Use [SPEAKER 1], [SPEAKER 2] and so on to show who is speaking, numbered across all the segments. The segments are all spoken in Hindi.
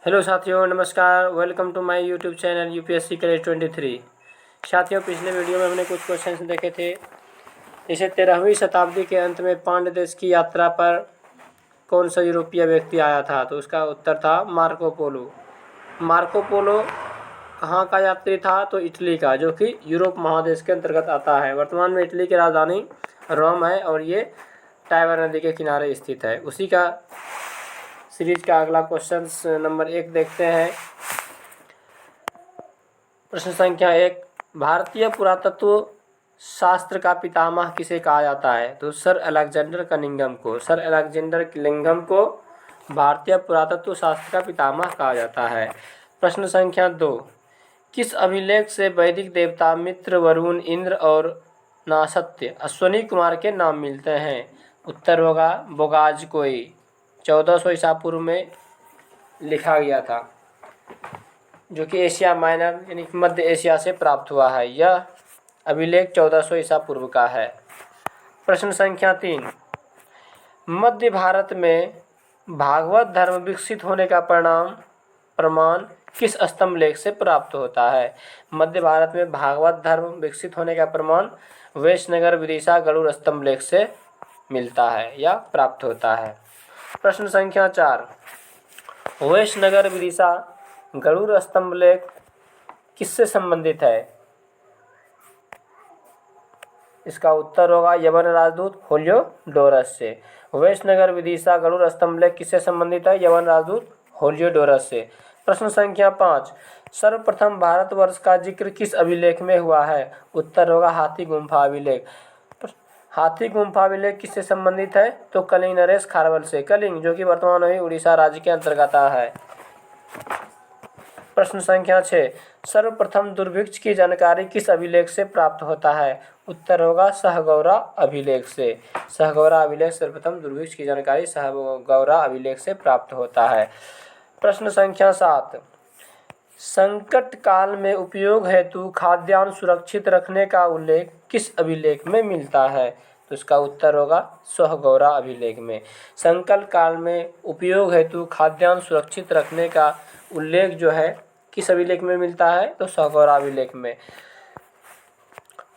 [SPEAKER 1] हेलो साथियों, नमस्कार। Welcome to my YouTube channel UPSC courage 23। साथियों, पिछले वीडियो में हमने कुछ क्वेश्चंस देखे थे। जैसे 13वीं शताब्दी के अंत में पांड्य देश की यात्रा पर कौन सा यूरोपीय व्यक्ति आया था? तो उसका उत्तर था मार्को पोलो। मार्को पोलो कहाँ का यात्री था? तो इटली का, जो कि यूरोप महादेश के अंतर्गत आता है। वर्तमान में इटली की राजधानी रोम है और ये टाइबर नदी के किनारे स्थित है। उसी का सीरीज का अगला क्वेश्चन नंबर 1 देखते हैं। प्रश्न संख्या 1, भारतीय पुरातत्व शास्त्र का पितामह किसे कहा जाता है? तो सर अलेक्जेंडर कनिंघम को। सर अलेक्जेंडर कनिंघम को भारतीय पुरातत्व शास्त्र का पितामह कहा जाता है। प्रश्न संख्या 2, किस अभिलेख से वैदिक देवता मित्र, वरुण, इंद्र और नासत्य अश्वनी कुमार के नाम मिलते हैं? उत्तर होगा बोगाजकोई। 1400 ईसा पूर्व में लिखा गया था, जो कि एशिया माइनर यानी मध्य एशिया से प्राप्त हुआ है। यह अभिलेख 1400 ईसा पूर्व का है। प्रश्न संख्या 3, मध्य भारत में भागवत धर्म विकसित होने का प्रमाण किस स्तंभ लेख से प्राप्त होता है? मध्य भारत में भागवत धर्म विकसित होने का प्रमाण वैश्यनगर विदिशा गरुड़ स्तंभ लेख से मिलता है या प्राप्त होता है। प्रश्न संख्या 4, वैश्यनगर विदिशा गरुड़ स्तंभ लेख किससे संबंधित है? इसका उत्तर होगा यवन राजदूत होलियोडोरस से। वैश्यनगर विदिशा गरुड़ स्तंभ लेख किससे संबंधित है? यवन राजदूत होलियोडोरस से। प्रश्न संख्या 5, सर्वप्रथम भारतवर्ष का जिक्र किस अभिलेख में हुआ है? उत्तर होगा हाथी गुम्फा अभिलेख। हाथी गुम्फा अभिलेख किससे संबंधित है? तो कलिंग नरेश खारवल से। कलिंग, जो कि वर्तमान में उड़ीसा राज्य के अंतर्गत है। प्रश्न संख्या 6, सर्वप्रथम दुर्भिक्ष की जानकारी किस अभिलेख से प्राप्त होता है? उत्तर होगा सहगौरा अभिलेख से। सहगौरा अभिलेख सर्वप्रथम दुर्भिक्ष की जानकारी सहगौरा अभिलेख से प्राप्त होता है। प्रश्न संख्या 7, संकट काल में उपयोग हेतु खाद्यान्न सुरक्षित रखने का उल्लेख किस अभिलेख में मिलता है? तो इसका उत्तर होगा सहगौरा अभिलेख में। संकट काल में उपयोग हेतु खाद्यान्न सुरक्षित रखने का उल्लेख जो है किस अभिलेख में मिलता है? तो सहगौरा अभिलेख में।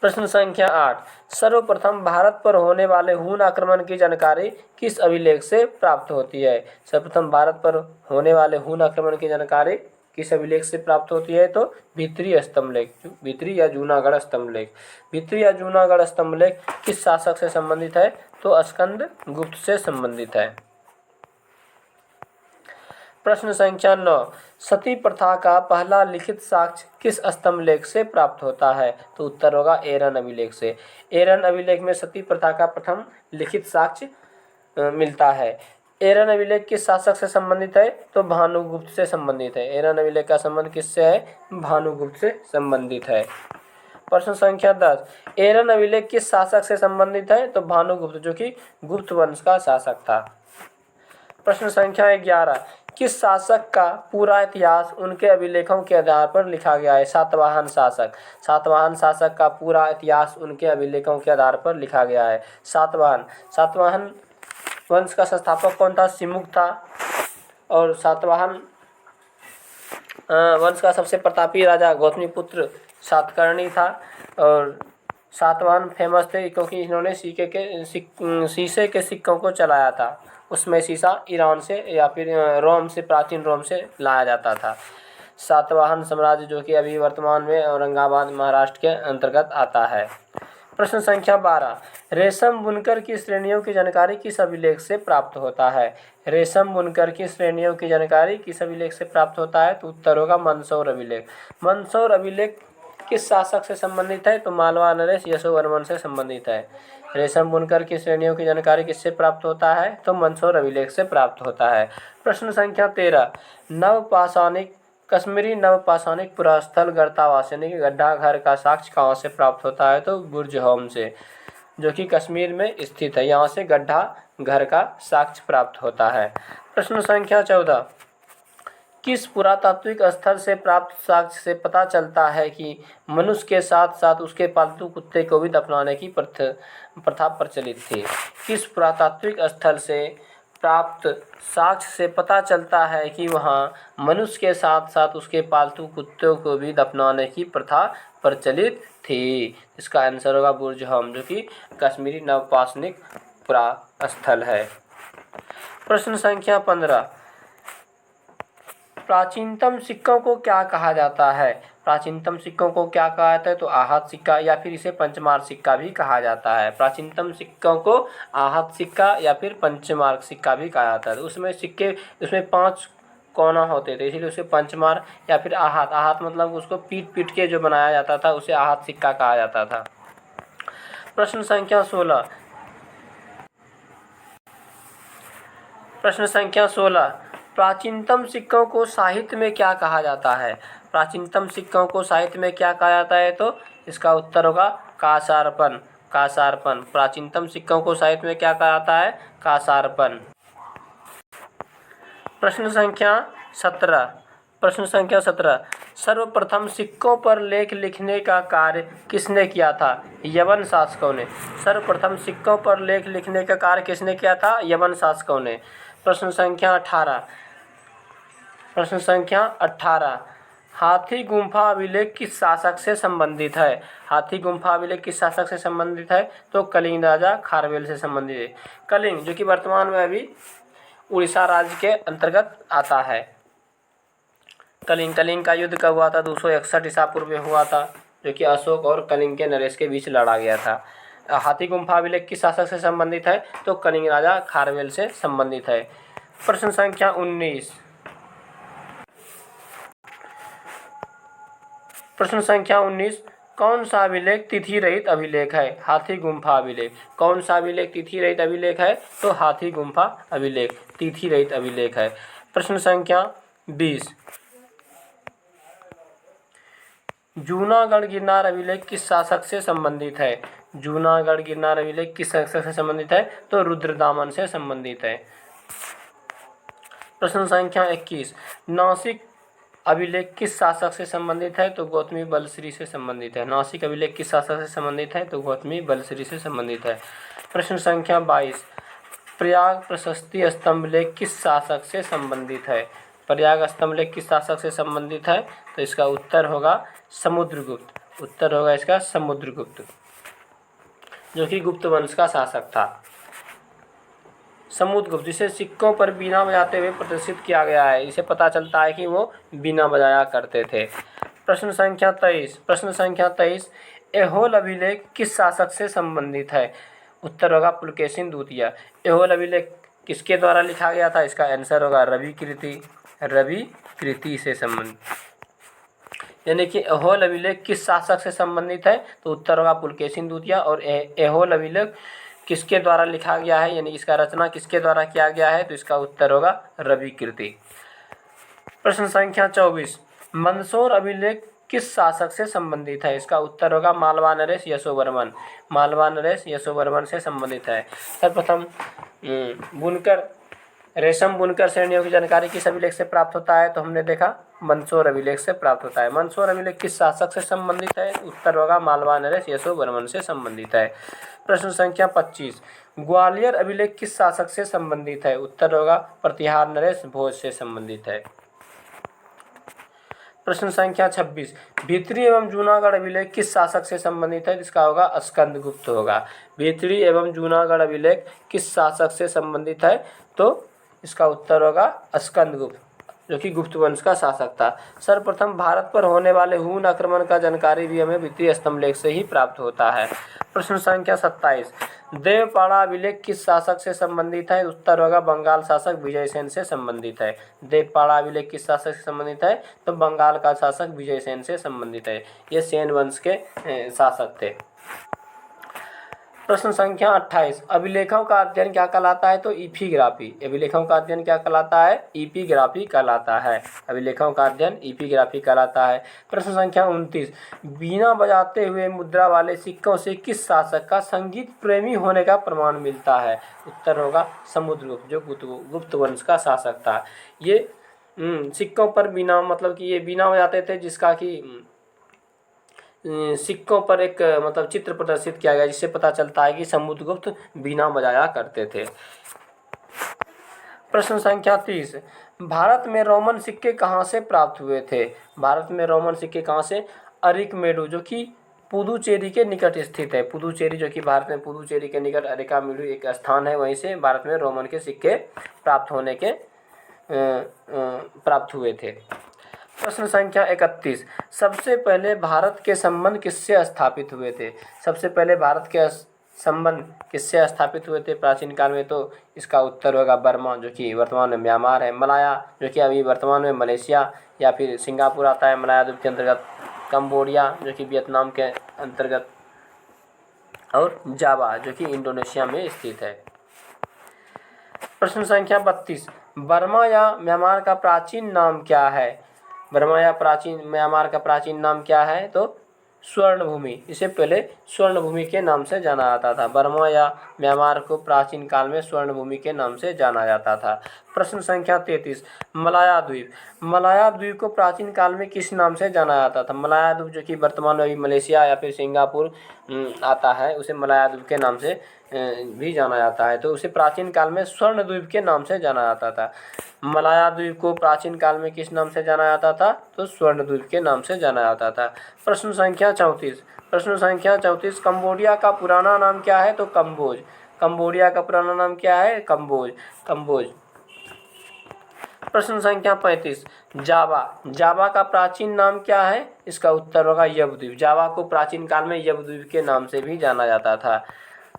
[SPEAKER 1] प्रश्न संख्या 8, सर्वप्रथम भारत पर होने वाले हून आक्रमण की जानकारी किस अभिलेख से प्राप्त होती है? सर्वप्रथम भारत पर होने वाले हून आक्रमण की जानकारी किस अभिलेख से प्राप्त होती है? तो भित्री स्तंभ लेख, भित्री या जूनागढ़ स्तंभ लेख। भित्री या जूनागढ़ स्तंभ लेख किस शासक से संबंधित है? तो स्कंद गुप्त से संबंधित है। प्रश्न संख्या 9, सती प्रथा का पहला लिखित साक्ष्य किस स्तंभ लेख से प्राप्त होता है? तो उत्तर होगा एरन अभिलेख से। एरन अभिलेख में सती प्रथा का प्रथम लिखित साक्ष्य मिलता है। एरन अभिलेख किस शासक से संबंधित है? तो भानुगुप्त से संबंधित है। एरन अभिलेख का संबंध किससे है? भानुगुप्त से संबंधित है। प्रश्न संख्या 10, एरन अभिलेख किस शासक से संबंधित है? तो भानुगुप्त, जो कि गुप्त वंश का शासक था। प्रश्न संख्या 11, किस शासक का पूरा इतिहास उनके अभिलेखों के आधार पर लिखा गया है? सातवाहन शासक। सातवाहन शासक का पूरा इतिहास उनके अभिलेखों के आधार पर लिखा गया है। सातवाहन वंश का संस्थापक कौन था? सिमुक था। और सातवाहन वंश का सबसे प्रतापी राजा गौतमीपुत्र सातकर्णी था। और सातवाहन फेमस थे क्योंकि इन्होंने शीशे के सिक्कों को चलाया था। उसमें शीशा ईरान से या फिर रोम से, प्राचीन रोम से लाया जाता था। सातवाहन साम्राज्य, जो कि अभी वर्तमान में औरंगाबाद महाराष्ट्र के अंतर्गत आता है। प्रश्न संख्या 12, रेशम बुनकर की श्रेणियों की जानकारी किस अभिलेख से प्राप्त होता है? रेशम बुनकर की श्रेणियों की जानकारी किस अभिलेख से प्राप्त होता है? तो उत्तर होगा मंदसौर अभिलेख। मंदसौर अभिलेख किस शासक से संबंधित है? तो मालवा नरेश यशोवर्मन से संबंधित है। रेशम बुनकर की श्रेणियों की जानकारी किससे प्राप्त होता है? तो मंदसौर अभिलेख से प्राप्त होता है। प्रश्न संख्या 13, नवपाषाणिक कश्मीरी नवपाषाणिक पुरास्थल गर्तावासिनी के गड्ढा घर का साक्ष्य कहाँ से प्राप्त होता है? तो बुर्जहोम से, जो कि कश्मीर में स्थित है। यहाँ से गड्ढा घर का साक्ष्य प्राप्त होता है। प्रश्न संख्या 14, किस पुरातात्विक स्थल से प्राप्त साक्ष्य से पता चलता है कि मनुष्य के साथ साथ उसके पालतू कुत्ते को भी दफनाने की प्रथा प्रचलित थी? किस पुरातात्विक स्थल से प्राप्त साक्ष्य से पता चलता है कि वहाँ मनुष्य के साथ साथ उसके पालतू कुत्तों को भी दफनाने की प्रथा प्रचलित थी। इसका आंसर होगा बुर्ज हम, जो कि कश्मीरी नवपाषाणिक पुरा स्थल है। प्रश्न संख्या 15, प्राचीनतम सिक्कों को क्या कहा जाता है? प्राचीनतम सिक्कों को क्या कहा जाता है? तो आहत सिक्का या फिर इसे पंचमार्क सिक्का भी कहा जाता है। प्राचीनतम सिक्कों को आहत सिक्का या फिर पंचमार्क सिक्का भी कहा जाता है। उसमें सिक्के, उसमें 5 कोना होते थे, इसलिए उसे पंचमार्क या फिर आहत, आहत मतलब उसको पीट पीट के जो बनाया जाता था उसे आहत सिक्का कहा जाता था। प्रश्न संख्या 16, प्रश्न संख्या 16, प्राचीनतम सिक्कों को साहित्य में क्या कहा जाता है? प्राचीनतम सिक्कों को साहित्य में क्या कहा जाता है? तो इसका उत्तर होगा कांसारपन, कांसारपन। प्राचीनतम सिक्कों को साहित्य में क्या कहा जाता है? कांसारपन। प्रश्न संख्या 17, प्रश्न संख्या 17, सर्वप्रथम सिक्कों पर लेख लिखने का कार्य किसने किया था? यवन शासकों ने। सर्वप्रथम सिक्कों पर लेख लिखने का कार्य किसने किया था? यवन शासकों ने। प्रश्न संख्या 18, प्रश्न संख्या 18, हाथी गुम्फा अभिलेख किस शासक से संबंधित है? हाथी गुम्फा अभिलेख किस शासक से संबंधित है? तो कलिंग राजा खारवेल से संबंधित है। कलिंग, जो कि वर्तमान में अभी उड़ीसा राज्य के अंतर्गत आता है। कलिंग का युद्ध कब हुआ था? 261 ईसा पूर्व में हुआ था, जो कि अशोक और कलिंग के नरेश के बीच लड़ा गया था। हाथी गुम्फा अभिलेख किस शासक से संबंधित है? तो कलिंग राजा खारवेल से संबंधित है। प्रश्न संख्या 19, प्रश्न संख्या 19, कौन सा अभिलेख तिथि रहित अभिलेख है? हाथी गुम्फा अभिलेख। कौन सा अभिलेख तिथि रहित अभिलेख है? तो हाथी गुम्फा अभिलेख तिथि रहित अभिलेख है। प्रश्न संख्या 20, जूनागढ़ गिरनार अभिलेख किस शासक से संबंधित है? जूनागढ़ गिरनार अभिलेख किस शासक से संबंधित है? तो रुद्रदामन से संबंधित है। प्रश्न संख्या 21, नासिक अभिलेख किस शासक से संबंधित है? तो गौतमी बलश्री से संबंधित है। नासिक अभिलेख किस शासक से संबंधित है? तो गौतमी बलश्री से संबंधित है। प्रश्न संख्या 22, प्रयाग प्रशस्ति स्तंभ लेख किस शासक से संबंधित है? प्रयाग स्तंभ लेख किस शासक से संबंधित है? तो इसका उत्तर होगा समुद्रगुप्त। उत्तर होगा इसका समुद्रगुप्त, जो कि गुप्त वंश का शासक था। समुद्रगुप्त, जिसे सिक्कों पर बीना बजाते हुए प्रदर्शित किया गया है, इसे पता चलता है कि वो बीना बजाया करते थे। प्रश्न संख्या 23, प्रश्न संख्या 23, ऐहोल अभिलेख किस शासक से संबंधित है? उत्तर होगा पुलकेशिन द्वितीय। ऐहोल अभिलेख किसके द्वारा लिखा गया था? इसका आंसर होगा रवि कृति, रवि कृति से संबंधित। यानी कि ऐहोल अभिलेख किस शासक से संबंधित है? तो उत्तर होगा पुलकेशिन द्वितीय। और ऐहोल अभिलेख किसके द्वारा लिखा गया है, यानी इसका रचना किसके द्वारा किया गया है? तो इसका उत्तर होगा रवि कृति। प्रश्न संख्या 24, मंदसौर अभिलेख किस शासक से संबंधित है? इसका उत्तर होगा मालवा नरेश यशोवर्मन। मालवा नरेश यशोवर्मन से संबंधित है। सर्वप्रथम बुनकर, रेशम बुनकर श्रेणियों की जानकारी किस अभिलेख से प्राप्त होता है? तो हमने देखा मंदसौर अभिलेख से प्राप्त होता है। मंदसौर अभिलेख किस शासक से संबंधित है? उत्तर होगा मालवा नरेश यशोवर्मन से संबंधित है। प्रश्न संख्या 25, ग्वालियर अभिलेख किस शासक से संबंधित है? उत्तर होगा प्रतिहार नरेश भोज से संबंधित है। प्रश्न संख्या 26, भीतरी एवं जूनागढ़ अभिलेख किस शासक से संबंधित है? इसका होगा स्कंदगुप्त होगा। भीतरी एवं जूनागढ़ अभिलेख किस शासक से संबंधित है? तो इसका उत्तर होगा स्कंदगुप्त, जो कि गुप्त वंश का शासक था। सर्वप्रथम भारत पर होने वाले हून आक्रमण का जानकारी भी हमें भीतरी स्तंभ लेख से ही प्राप्त होता है। प्रश्न संख्या 27, देवपाड़ा अभिलेख किस शासक से संबंधित है? उत्तर होगा बंगाल शासक विजयसेन से संबंधित है। देवपाड़ा अभिलेख किस शासक से संबंधित है? तो बंगाल का शासक विजयसेन से संबंधित है। ये सेन वंश के शासक थे। प्रश्न संख्या 28, अभिलेखों का अध्ययन क्या कहलाता है? तो इपिग्राफी। अभिलेखों का अध्ययन क्या कहलाता है? इपिग्राफी कहलाता है। अभिलेखों का अध्ययन इपिग्राफी कहलाता है। प्रश्न संख्या 29, बीना बजाते हुए मुद्रा वाले सिक्कों से किस शासक का संगीत प्रेमी होने का प्रमाण मिलता है? उत्तर होगा समुद्रगुप्त, जो गुप्त वंश का शासक था। ये सिक्कों पर बीना, मतलब कि ये बीना बजाते थे, जिसका कि सिक्कों पर एक मतलब चित्र प्रदर्शित किया गया, जिससे पता चलता है कि समुद्रगुप्त बीना बजाया करते थे। प्रश्न संख्या 30, भारत में रोमन सिक्के कहाँ से प्राप्त हुए थे? भारत में रोमन सिक्के कहाँ से? अरिकमेडु, जो कि पुदुचेरी के निकट स्थित है। पुदुचेरी जो कि भारत में पुदुचेरी के निकट अरिकामेडु एक स्थान है, वहीं से भारत में रोमन के सिक्के प्राप्त हुए थे। प्रश्न संख्या 31, सबसे पहले भारत के संबंध किससे स्थापित हुए थे? सबसे पहले भारत के संबंध किससे स्थापित हुए थे प्राचीन काल में? तो इसका उत्तर होगा बर्मा, जो कि वर्तमान में म्यांमार है। मलाया, जो कि अभी वर्तमान में मलेशिया या फिर सिंगापुर आता है मलाया द्वीप के अंतर्गत। कंबोडिया, जो कि वियतनाम के अंतर्गत। और जावा, जो कि इंडोनेशिया में स्थित है। प्रश्न संख्या 32, बर्मा या म्यांमार का प्राचीन नाम क्या है? बर्मा या म्यांमार का प्राचीन नाम क्या है? तो स्वर्ण भूमि। इसे पहले स्वर्ण भूमि के नाम से जाना जाता था। बर्मा या म्यांमार को प्राचीन काल में स्वर्ण भूमि के नाम से जाना जाता था। प्रश्न संख्या 33, मलाया द्वीप। मलाया द्वीप को प्राचीन काल में किस नाम से जाना जाता था? मलाया द्वीप, जो कि वर्तमान में अभी मलेशिया या फिर सिंगापुर आता है, उसे मलाया द्वीप के नाम से भी जाना जाता है। तो उसे प्राचीन काल में स्वर्ण द्वीप के नाम से जाना जाता था। मलाया द्वीप को प्राचीन काल में किस नाम से जाना जाता था? तो स्वर्ण द्वीप के नाम से जाना जाता था। प्रश्न संख्या 34, प्रश्न संख्या 34, कंबोडिया का पुराना नाम क्या है? तो कंबोज। कंबोडिया का पुराना नाम क्या है? कंबोज। कंबोज। प्रश्न संख्या 35, जावा। जावा का प्राचीन नाम क्या है? इसका उत्तर होगा यवद्वीप। जावा को प्राचीन काल में यवद्वीप के नाम से भी जाना जाता था।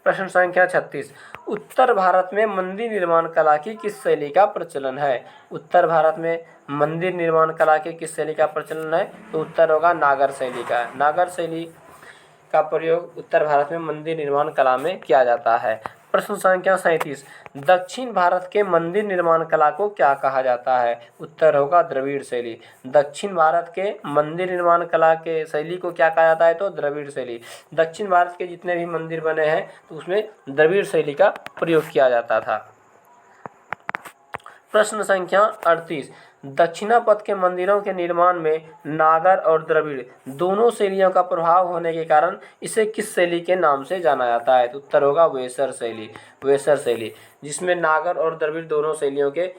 [SPEAKER 1] प्रश्न संख्या 36, उत्तर भारत में मंदिर निर्माण कला की किस शैली का प्रचलन है? उत्तर भारत में मंदिर निर्माण कला की किस शैली का प्रचलन है? तो उत्तर होगा नागर शैली का। नागर शैली का प्रयोग उत्तर भारत में मंदिर निर्माण कला में किया जाता है। प्रश्न संख्या 37, दक्षिण भारत के मंदिर निर्माण कला को क्या कहा जाता है? उत्तर होगा द्रविड़ शैली। दक्षिण भारत के मंदिर निर्माण कला के शैली को क्या कहा जाता है? तो द्रविड़ शैली। दक्षिण भारत के जितने भी मंदिर बने हैं तो उसमें द्रविड़ शैली का प्रयोग किया जाता था। प्रश्न संख्या 38, दक्षिणापथ के मंदिरों के निर्माण में नागर और द्रविड़ दोनों शैलियों का प्रभाव होने के कारण इसे किस शैली के नाम से जाना जाता है? तो उत्तर होगा वेसर शैली। वेसर शैली, जिसमें नागर और द्रविड़ दोनों शैलियों के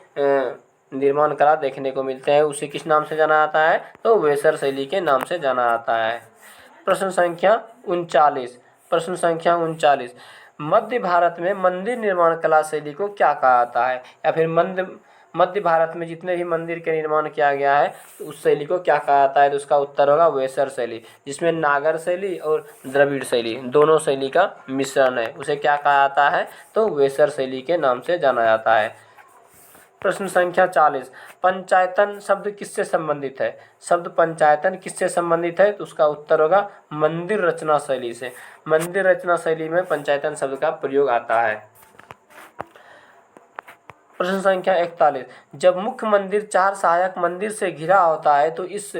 [SPEAKER 1] निर्माण कला देखने को मिलते हैं, उसे किस नाम से जाना जाता है? तो वेसर शैली के नाम से जाना जाता है। प्रश्न संख्या 39, प्रश्न संख्या 39, मध्य भारत में मंदिर निर्माण कला शैली को क्या कहा जाता है? या फिर मध्य भारत में जितने भी मंदिर के निर्माण किया गया है तो उस शैली को क्या कहा जाता है? तो उसका उत्तर होगा वेसर शैली, जिसमें नागर शैली और द्रविड़ शैली दोनों शैली का मिश्रण है, उसे क्या कहा जाता है? तो वेसर शैली के नाम से जाना जाता है। प्रश्न संख्या 40, पंचायतन शब्द किससे संबंधित है? शब्द पंचायतन किससे संबंधित है? तो उसका उत्तर होगा मंदिर रचना शैली से। मंदिर रचना शैली में पंचायतन शब्द का प्रयोग आता है। प्रश्न संख्या 41, जब मुख्य मंदिर 4 सहायक मंदिर से घिरा होता है तो इस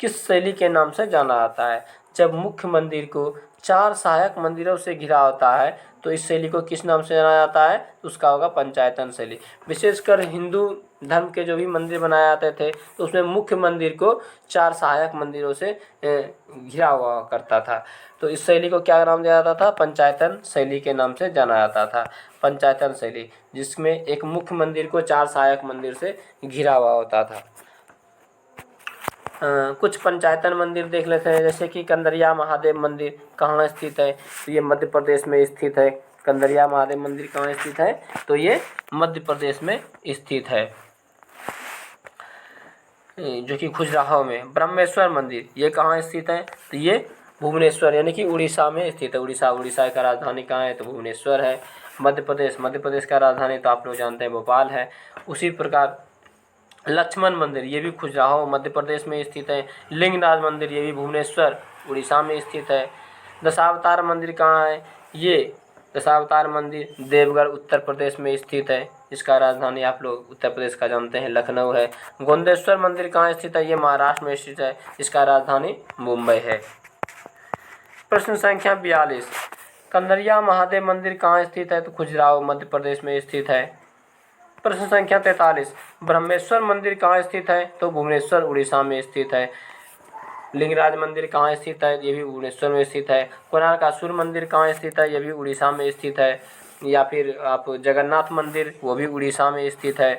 [SPEAKER 1] किस शैली के नाम से जाना जाता है? जब मुख्य मंदिर को 4 सहायक मंदिरों से घिरा होता है तो इस शैली को किस नाम से जाना जाता है? तो उसका होगा पंचायतन शैली। विशेषकर हिंदू धर्म के जो भी मंदिर बनाए जाते थे तो उसमें मुख्य मंदिर को 4 सहायक मंदिरों से घिरा हुआ करता था, तो इस शैली को क्या नाम दिया जाता था? पंचायतन शैली के नाम से जाना जाता था। पंचायतन शैली, जिसमें एक मुख्य मंदिर को 4 सहायक मंदिर से घिरा हुआ होता था। कुछ पंचायतन मंदिर देख लेते हैं, जैसे कि कंदरिया महादेव मंदिर कहाँ स्थित है? तो ये मध्य प्रदेश में स्थित है। कंदरिया महादेव मंदिर कहाँ स्थित है? तो ये मध्य प्रदेश में स्थित है, जो कि खजुराहो में। ब्रह्मेश्वर मंदिर ये कहाँ स्थित है? तो ये भुवनेश्वर यानी कि उड़ीसा में स्थित है। उड़ीसा का राजधानी कहाँ है? तो भुवनेश्वर है। मध्य प्रदेश का राजधानी तो आप लोग जानते हैं भोपाल है। उसी प्रकार लक्ष्मण मंदिर ये भी खजुराहो मध्य प्रदेश में स्थित है। लिंगराज मंदिर ये भी भुवनेश्वर उड़ीसा में स्थित है। दशावतार मंदिर कहाँ है? ये दशावतार मंदिर देवगढ़ उत्तर प्रदेश में स्थित है, जिसका राजधानी आप लोग उत्तर प्रदेश का जानते हैं लखनऊ है। गोंदेश्वर मंदिर कहाँ स्थित है? ये महाराष्ट्र में स्थित है, जिसका राजधानी मुंबई है। प्रश्न संख्या 42, कंदरिया महादेव मंदिर कहाँ स्थित है? तो खजुराहो मध्य प्रदेश में स्थित है। प्रश्न संख्या 43, ब्रह्मेश्वर मंदिर कहाँ स्थित है? तो भुवनेश्वर उड़ीसा में स्थित है। लिंगराज मंदिर कहाँ स्थित है? ये भी भुवनेश्वर में स्थित है। कोणार्क सूर्य मंदिर कहाँ स्थित है? ये भी उड़ीसा में स्थित है। या फिर आप जगन्नाथ मंदिर, वो भी उड़ीसा में स्थित है।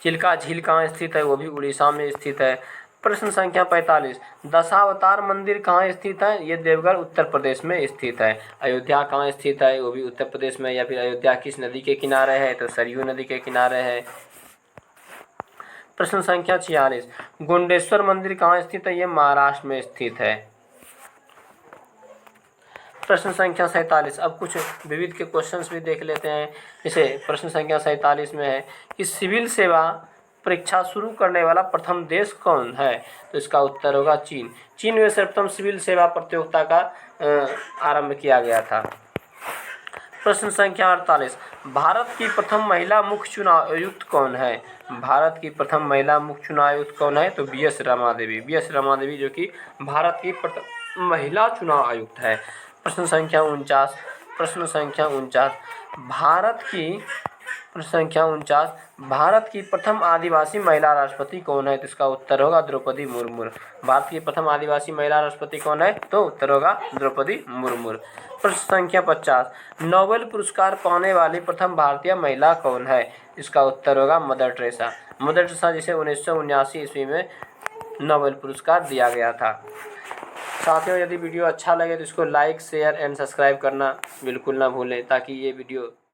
[SPEAKER 1] चिल्का झील कहाँ स्थित है, वो भी उड़ीसा में स्थित है। प्रश्न संख्या 45, दशावतार मंदिर कहाँ स्थित है, ये देवगढ़ उत्तर प्रदेश में स्थित है। अयोध्या कहाँ स्थित है, वो भी उत्तर प्रदेश में, या फिर अयोध्या किस नदी के किनारे है, तो सरयू नदी के किनारे है। प्रश्न संख्या 46, गुंडेश्वर मंदिर कहाँ स्थित है, ये महाराष्ट्र में स्थित है। प्रश्न संख्या 47, अब कुछ विविध के क्वेश्चंस भी देख लेते हैं। जैसे प्रश्न संख्या 47 में है कि सिविल सेवा परीक्षा शुरू करने वाला प्रथम देश कौन है, तो इसका उत्तर होगा चीन। चीन में सर्वप्रथम सिविल सेवा प्रतियोगिता का आरंभ किया गया था। प्रश्न संख्या 48, भारत की प्रथम महिला मुख्य चुनाव आयुक्त कौन है, भारत की प्रथम महिला मुख्य चुनाव आयुक्त कौन है, तो बी एस रमा देवी जो कि भारत की प्रथम महिला चुनाव आयुक्त है। प्रश्न संख्या 49, भारत की प्रथम आदिवासी महिला राष्ट्रपति कौन है, तो इसका उत्तर होगा द्रौपदी मुर्मू। भारत की प्रथम आदिवासी महिला राष्ट्रपति कौन है, तो उत्तर होगा द्रौपदी मुर्मू। प्रश्न संख्या 50, नोबेल पुरस्कार पाने वाली प्रथम भारतीय महिला कौन है, इसका उत्तर होगा मदर टेरेसा जिसे 1979 ईस्वी में नोबेल पुरस्कार दिया गया था। साथियों, यदि वीडियो अच्छा लगे तो इसको लाइक, शेयर एंड सब्सक्राइब करना बिल्कुल ना भूलें, ताकि ये वीडियो